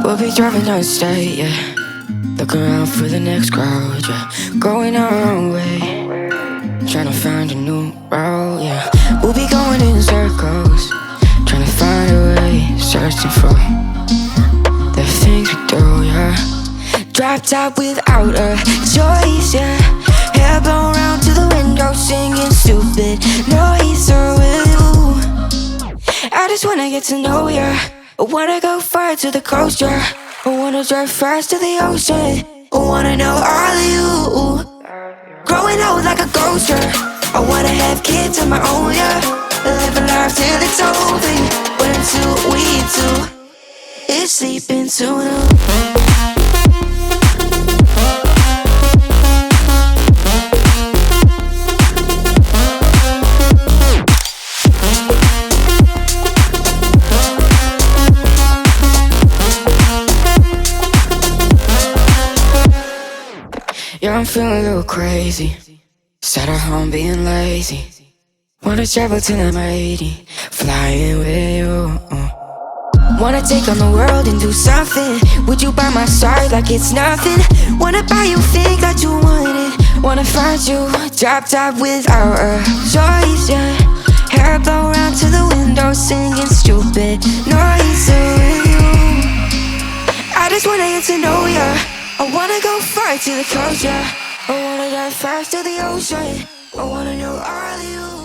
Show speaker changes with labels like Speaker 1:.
Speaker 1: We'll be driving down the state, yeah. Looking around for the next crowd, yeah. Going our own way, trying to find a new route, yeah. We'll be going in circles, trying to find a way, searching for the things we do, yeah. Drop top without a choice, yeah. Hair blown round to the window, singing stupid noise. Or will you? I just wanna get to know ya. I wanna go far to the coast, yeah. I wanna drive fast to the ocean. I wanna know all of you. Growing old like a ghost, yeah. I wanna have kids of my own, yeah. Live a life till it's over, yeah. But until we do, it's sleeping soon. Yeah, I'm feeling a little crazy. Sat at home being lazy. Wanna travel till I'm 80, flying with you. Wanna take on the world and do something. Would you by my side like it's nothing? Wanna buy you things that you wanted. Wanna find you, drop top without a choice, yeah. Hair blow round to the window, singing stupid noise. With you, I just wanna get to know ya. I wanna go far to the coast, yeah. I wanna dive fast to the ocean. I wanna know all of you.